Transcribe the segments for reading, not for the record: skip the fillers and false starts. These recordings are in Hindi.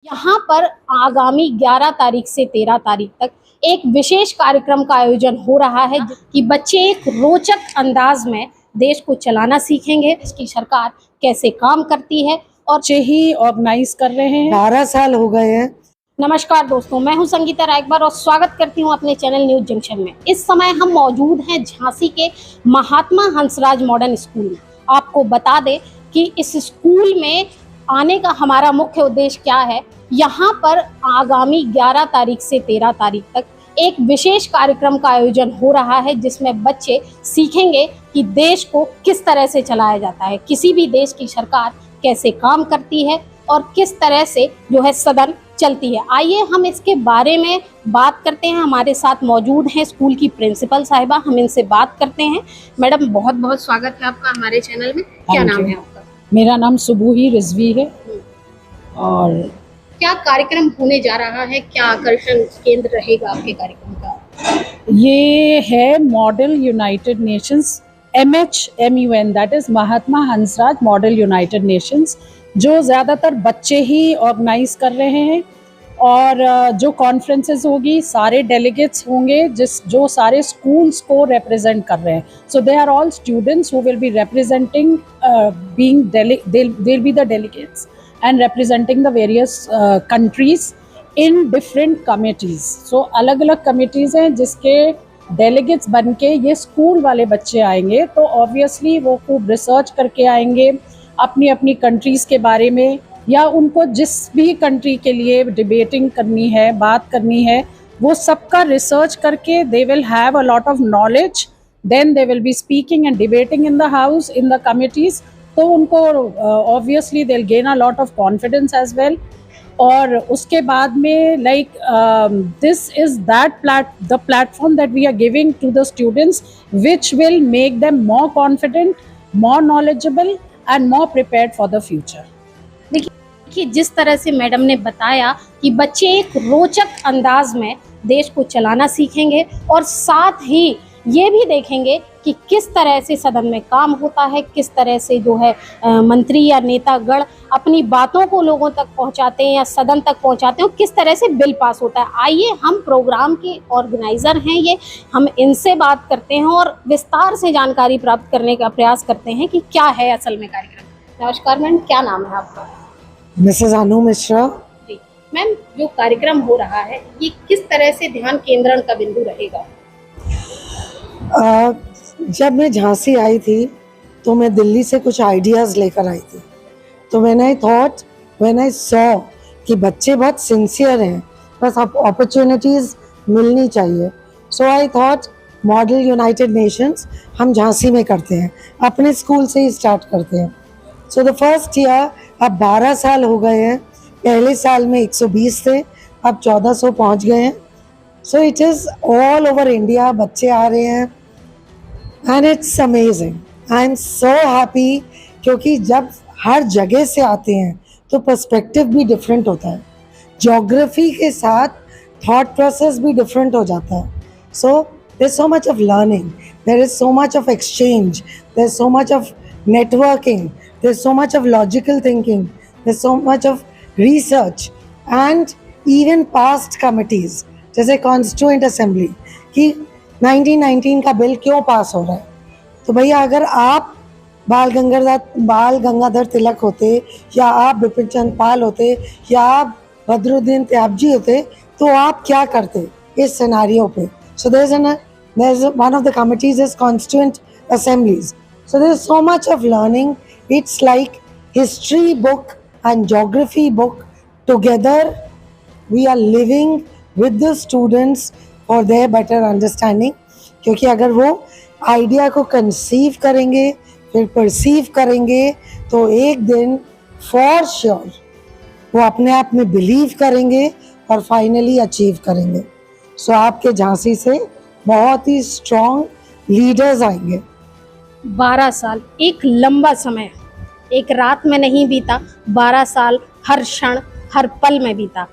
यहाँ पर आगामी 11 तारीख से 13 तारीख तक एक विशेष कार्यक्रम का आयोजन हो रहा है कि बच्चे एक रोचक अंदाज में देश को चलाना सीखेंगे, इसकी सरकार कैसे काम करती है और बच्चे ही ऑर्गेनाइज कर रहे हैं। 12 साल हो गए हैं। नमस्कार दोस्तों, मैं हूं संगीता रायकबार और स्वागत करती हूं अपने चैनल न्यूज जंक्शन में। इस समय हम मौजूद हैं झांसी के महात्मा हंसराज मॉडर्न स्कूल में। आपको बता दें कि इस स्कूल में आने का हमारा मुख्य उद्देश्य क्या है। यहाँ पर आगामी 11 तारीख से 13 तारीख तक एक विशेष कार्यक्रम का आयोजन हो रहा है जिसमें बच्चे सीखेंगे कि देश को किस तरह से चलाया जाता है, किसी भी देश की सरकार कैसे काम करती है और किस तरह से जो है सदन चलती है। आइए हम इसके बारे में बात करते हैं। हमारे साथ मौजूद हैं स्कूल की प्रिंसिपल साहिबा, हम इनसे बात करते हैं। मैडम, बहुत बहुत स्वागत है आपका हमारे चैनल में। क्या नाम है आपका? मेरा नाम सुबूही रिजवी है। और क्या कार्यक्रम होने जा रहा है, क्या आकर्षण केंद्र रहेगा आपके कार्यक्रम का? ये है model United Nations MHMUN, that is Mahatma Hansraj model United Nations, जो ज़्यादातर बच्चे ही ऑर्गेनाइज कर रहे हैं। और जो कॉन्फ्रेंसेस होगी, सारे डेलीगेट्स होंगे जो सारे स्कूल्स को रिप्रेजेंट कर रहे हैं। So they are all students who will be representing, they'll be the delegates and representing the various countries in different committees. So अलग अलग committees हैं जिसके delegates बन के ये स्कूल वाले बच्चे आएंगे। तो obviously वो खूब रिसर्च करके आएंगे अपनी अपनी कंट्रीज़ के बारे में, या उनको जिस भी कंट्री के लिए डिबेटिंग करनी है, बात करनी है, वो सबका रिसर्च करके they will have a lot of knowledge. Then they will be speaking and debating in the house, in the committees. तो उनको obviously they'll gain a lot of confidence as well. और उसके बाद में this is the platform that we are giving to the students, which will make them more confident, more knowledgeable and more prepared for the future. देखिए, जिस तरह से मैडम ने बताया कि बच्चे एक रोचक अंदाज में देश को चलाना सीखेंगे और साथ ही ये भी देखेंगे कि किस तरह से सदन में काम होता है, किस तरह से जो है मंत्री या नेतागण अपनी बातों को लोगों तक पहुंचाते हैं या सदन तक पहुंचाते हैं, किस तरह से बिल पास होता है। आइए, हम प्रोग्राम के ऑर्गेनाइजर हैं ये, हम इनसे बात करते हैं और विस्तार से जानकारी प्राप्त करने का प्रयास करते हैं कि क्या है असल में कार्यक्रम। नमस्कार मैम, क्या नाम है आपका? मिसेस अनु मिश्रा। जी मैम, जो कार्यक्रम हो रहा है ये किस तरह से ध्यान केंद्रण का बिंदु रहेगा? जब मैं झांसी आई थी तो मैं दिल्ली से कुछ आइडियाज़ लेकर आई थी। तो व्हेन आई सॉ कि बच्चे बहुत सिंसियर हैं, बस अपॉर्चुनिटीज़ मिलनी चाहिए। So I thought model United Nations हम झांसी में करते हैं, अपने स्कूल से ही स्टार्ट करते हैं। सो द फर्स्ट ईयर, अब 12 साल हो गए हैं। पहले साल में 120 थे, अब 1400 पहुँच गए हैं। So it is all over India, बच्चे आ रहे हैं and it's amazing. I am so happy, क्योंकि जब हर जगह से आते हैं तो पर्सपेक्टिव भी डिफरेंट होता है, ज्योग्राफी के साथ थॉट प्रोसेस भी डिफरेंट हो जाता है। So there is so much of learning, there is so much of exchange, there is so much of networking, there's so much of logical thinking, there's so much of research and even past committees, जैसे कॉन्स्टिट्यूएंट असेंबली कि 1919 का बिल क्यों पास हो रहा है। तो भैया, अगर आप बाल गंगाधर तिलक होते, या आप बिपिन चंद्र पाल होते, या आप बदरुद्दीन त्याबजी होते, तो आप क्या करते इस सिनेरियो पे। सो there's one of the committees is constituent assemblies. So there's so much of learning. It's like history book and geography book together. We are living with the students for their better understanding. क्योंकि अगर वो आइडिया को कंसीव करेंगे, फिर परसीव करेंगे, तो एक दिन फॉर श्योर वो अपने आप में बिलीव करेंगे और फाइनली अचीव करेंगे। सो आपके झांसी से बहुत ही स्ट्रॉन्ग लीडर्स आएंगे। 12 साल एक लंबा समय, एक रात में नहीं बीता, 12 साल हर क्षण हर पल में बीता।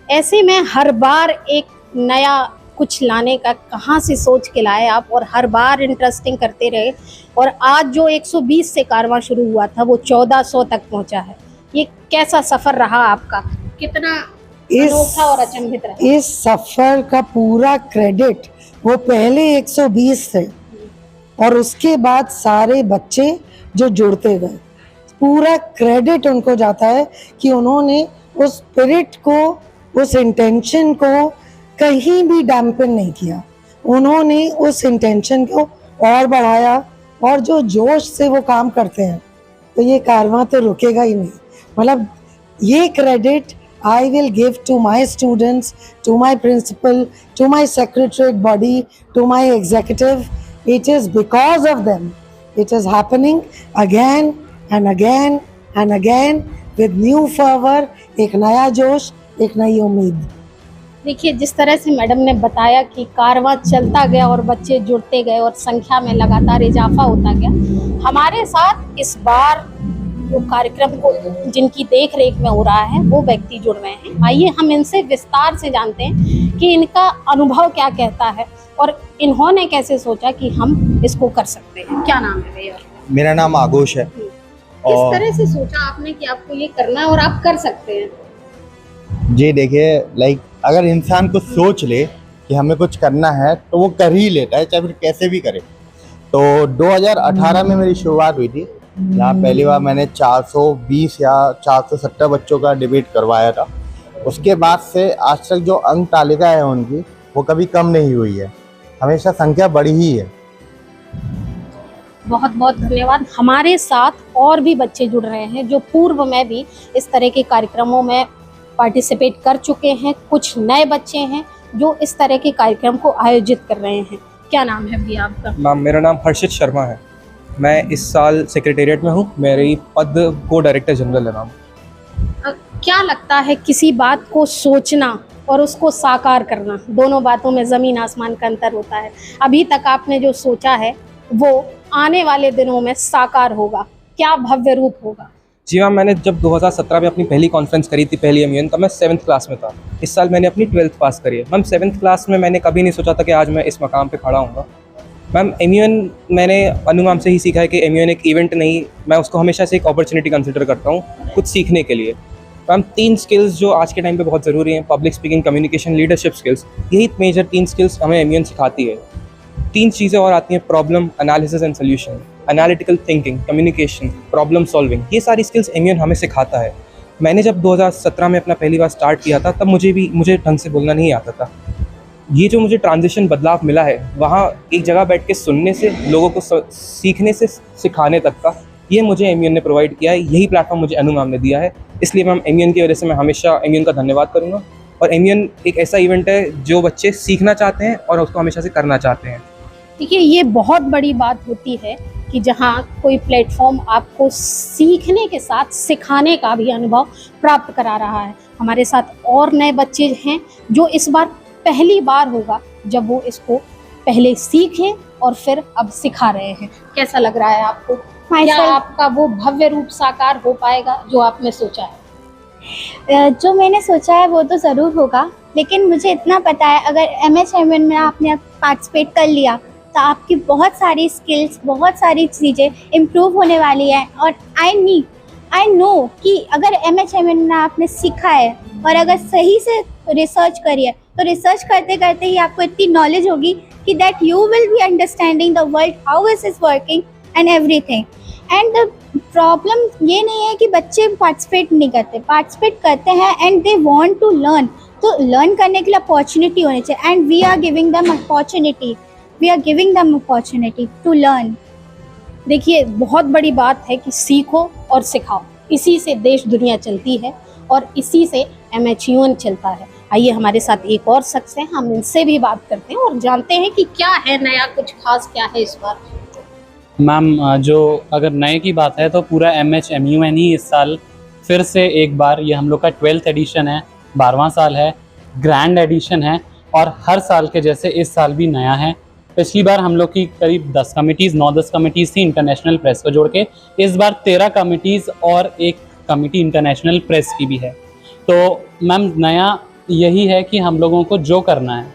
ऐसे में हर बार एक नया कुछ लाने का कहाँ से सोच के लाए आप, और हर बार इंटरेस्टिंग करते रहे। और आज जो 120 से कारवां शुरू हुआ था वो 1400 तक पहुँचा है। ये कैसा सफ़र रहा आपका? कितना इस अनोखा और अचंभित रहा। इस सफर का पूरा क्रेडिट वो पहले 120 थे और उसके बाद सारे बच्चे जो जुड़ते गए, पूरा क्रेडिट उनको जाता है कि उन्होंने उस स्पिरिट को, उस इंटेंशन को कहीं भी डैम्पन नहीं किया। उन्होंने उस इंटेंशन को और बढ़ाया और जो जोश से वो काम करते हैं तो ये कारवां तो रुकेगा ही नहीं। मतलब ये credit I will give to my students, to my principal, to my secretariat body, to my executive. It is because of them. It is happening again and again and again with new fervor, एक नया जोश, एक नई उम्मीद। देखिए, जिस तरह से मैडम ने बताया कि कारवां चलता गया और बच्चे जुड़ते गए और संख्या में लगातार इजाफा होता गया, हमारे साथ इस बार जो कार्यक्रम को जिनकी देख रेख में हो रहा है वो व्यक्ति जुड़ रहे हैं। आइए हम इनसे विस्तार से जानते हैं कि इनका अनुभव क्या कहता है और इन्होंने कैसे सोचा कि हम इसको कर सकते हैं। क्या नाम है भैया? मेरा नाम आगोश है। किस तरह से सोचा आपने कि आपको ये करना है और आप कर सकते हैं? जी देखिए, अगर इंसान को सोच ले कि हमें कुछ करना है तो वो कर ही लेता है, चाहे फिर कैसे भी करे। तो 2018 में मेरी शुरुआत हुई थी। यहाँ पहली बार मैंने 420 या 470 बच्चों का डिबेट करवाया था। उसके बाद से आज तक जो अंक तालिका है उनकी, वो कभी कम नहीं हुई है, हमेशा संख्या बढ़ी ही है। बहुत बहुत धन्यवाद। हमारे साथ और भी बच्चे जुड़ रहे हैं जो पूर्व में भी इस तरह के कार्यक्रमों में पार्टिसिपेट कर चुके हैं। कुछ नए बच्चे हैं जो इस तरह के कार्यक्रम को आयोजित कर रहे हैं। क्या नाम है भैया आपका? मैम, मेरा नाम हर्षित शर्मा है। मैं इस साल सेक्रेटेरिएट में हूँ। मेरी पद को डायरेक्टर जनरल है मैम। क्या लगता है किसी बात को सोचना और उसको साकार करना, दोनों बातों में ज़मीन आसमान का अंतर होता है। अभी तक आपने जो सोचा है वो आने वाले दिनों में साकार होगा, क्या भव्य रूप होगा? जी मैम, मैंने जब 2017 में अपनी पहली कॉन्फ्रेंस करी थी, पहली एमयूएन, तब मैं 7th क्लास में था। इस साल मैंने अपनी 12th पास करी है। मैम 7th क्लास में मैंने कभी नहीं सोचा था कि आज मैं इस मकाम पे खड़ा हूँगा। मैम एमयूएन मैंने अनु मैम से ही सीखा है कि एमयूएन एक इवेंट नहीं, मैं उसको हमेशा से एक अपॉर्चुनिटी कंसिडर करता हूँ कुछ सीखने के लिए। मैम 3 स्किल्स जो आज के टाइम पे बहुत ज़रूरी हैं, public speaking, communication, leadership skills, यही मेजर 3 स्किल्स हमें एमयूएन सिखाती है। 3 चीज़ें और आती हैं, problem analysis and solution, analytical thinking, communication, problem solving. ये सारी स्किल्स एमयूएन हमें सिखाता है। मैंने जब 2017 में अपना पहली बार स्टार्ट किया था तब मुझे ढंग से बोलना नहीं आता था। ये जो मुझे ट्रांजिशन बदलाव मिला है, वहाँ एक जगह बैठ के सुनने से, लोगों को सीखने से सिखाने तक का, ये मुझे एमयूएन ने प्रोवाइड किया है। यही प्लेटफॉर्म मुझे अनु मैम ने दिया है। इसलिए मैम एमयूएन की वजह से मैं हमेशा एमयूएन का धन्यवाद करूँगा। और एमयूएन एक ऐसा इवेंट है जो बच्चे सीखना चाहते हैं और उसको हमेशा से करना चाहते हैं। देखिए, ये बहुत बड़ी बात होती है कि जहाँ कोई प्लेटफॉर्म आपको सीखने के साथ सिखाने का भी अनुभव प्राप्त करा रहा है। हमारे साथ और नए बच्चे हैं जो इस बार पहली बार होगा जब वो इसको पहले सीखें और फिर अब सिखा रहे हैं। कैसा लग रहा है आपको? क्या आपका वो भव्य रूप साकार हो पाएगा जो आपने सोचा है? जो मैंने सोचा है वो तो ज़रूर होगा, लेकिन मुझे इतना पता है अगर MHMN में आपने पार्टिसिपेट कर लिया तो आपकी बहुत सारी स्किल्स, बहुत सारी चीज़ें इम्प्रूव होने वाली हैं। और आई नो कि अगर MHMN में आपने सीखा है और अगर सही से रिसर्च करी है तो रिसर्च करते करते ही आपको इतनी नॉलेज होगी कि that you will be understanding the world, how it is working and everything. And the problem ये नहीं है कि बच्चे पार्टिसिपेट नहीं करते, पार्टिसिपेट करते हैं and they want to learn. तो लर्न करने के लिए अपॉर्चुनिटी होनी चाहिए and we are giving them opportunity to learn. देखिए, बहुत बड़ी बात है कि सीखो और सिखाओ, इसी से देश दुनिया चलती है और इसी से MHUN चलता है। आइए हमारे साथ एक और शख्स हैं, हम इनसे भी बात करते हैं और जानते हैं कि क्या है नया, कुछ खास क्या है इस बार। मैम, जो अगर नए की बात है तो पूरा MHMUN ही इस साल फिर से एक बार, ये हम लोग का 12th एडिशन है, 12वां साल है, ग्रैंड एडिशन है और हर साल के जैसे इस साल भी नया है। पिछली बार हम लोग की करीब 10 कमिटीज़, 9-10 कमिटीज़ थी इंटरनेशनल प्रेस को जोड़ के। इस बार 13 कमिटीज़ और एक कमिटी इंटरनेशनल प्रेस की भी है। तो मैम नया यही है कि हम लोगों को जो करना है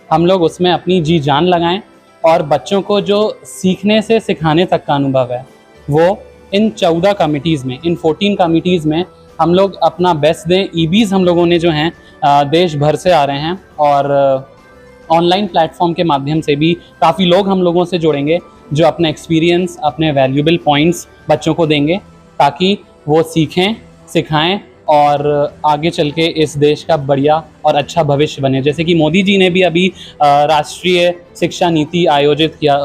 हम लोग उसमें अपनी जी जान लगाएं और बच्चों को जो सीखने से सिखाने तक का अनुभव है वो इन 14 कमिटीज़ में, इन 14 कमिटीज़ में हम लोग अपना बेस्ट दें। ईबीज हम लोगों ने जो हैं देश भर से आ रहे हैं और ऑनलाइन प्लेटफॉर्म के माध्यम से भी काफ़ी लोग हम लोगों से जुड़ेंगे जो अपने एक्सपीरियंस, अपने वैल्यूएबल पॉइंट्स बच्चों को देंगे ताकि वो सीखें, सिखाएं और आगे चल के इस देश का बढ़िया और अच्छा भविष्य बने। जैसे कि मोदी जी ने भी अभी राष्ट्रीय शिक्षा नीति आयोजित किया,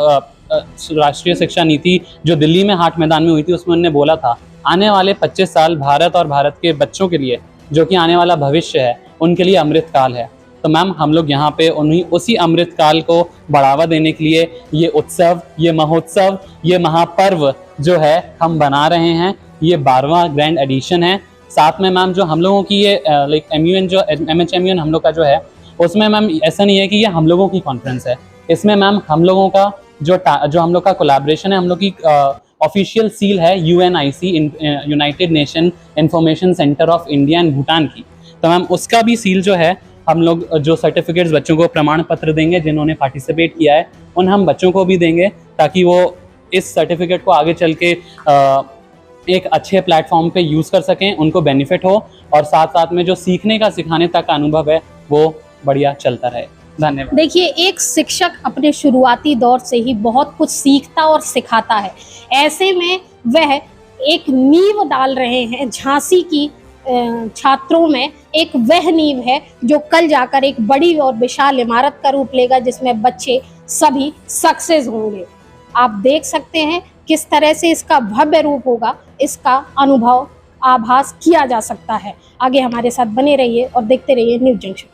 राष्ट्रीय शिक्षा नीति जो दिल्ली में हाट मैदान में हुई थी, उसमें उन्होंने बोला था आने वाले 25 साल भारत और भारत के बच्चों के लिए, जो कि आने वाला भविष्य है, उनके लिए अमृत काल है। तो मैम हम लोग यहाँ पे उसी अमृत काल को बढ़ावा देने के लिए ये उत्सव, ये महोत्सव, ये महापर्व जो है हम बना रहे हैं। ये 12वां ग्रैंड एडिशन है। साथ में मैम जो हम लोगों की ये लाइक MUN जो MHMUN हम लोग का जो है, उसमें मैम ऐसा नहीं है कि ये हम लोगों की कॉन्फ्रेंस है। इसमें मैम हम लोगों का जो हम लोग का कोलैबोरेशन है, हम लोग की ऑफिशियल सील है UNIC, United nation information centre of India and Bhutan की। तो मैम उसका भी सील जो है, हम लोग जो सर्टिफिकेट्स बच्चों को प्रमाण पत्र देंगे जिन्होंने पार्टिसिपेट किया है, उन हम बच्चों को भी देंगे ताकि वो इस सर्टिफिकेट को आगे चल के एक अच्छे प्लेटफॉर्म पे यूज़ कर सकें, उनको बेनिफिट हो और साथ साथ में जो सीखने का सिखाने तक का अनुभव है वो बढ़िया चलता रहे। धन्यवाद। देखिए, एक शिक्षक अपने शुरुआती दौर से ही बहुत कुछ सीखता और सिखाता है। ऐसे में वह एक नींव डाल रहे हैं झांसी की छात्रों में। एक वह नींव है जो कल जाकर एक बड़ी और विशाल इमारत का रूप लेगा जिसमें बच्चे सभी सक्सेस होंगे। आप देख सकते हैं किस तरह से इसका भव्य रूप होगा, इसका अनुभव आभास किया जा सकता है। आगे हमारे साथ बने रहिए और देखते रहिए न्यूज़ जंक्शन।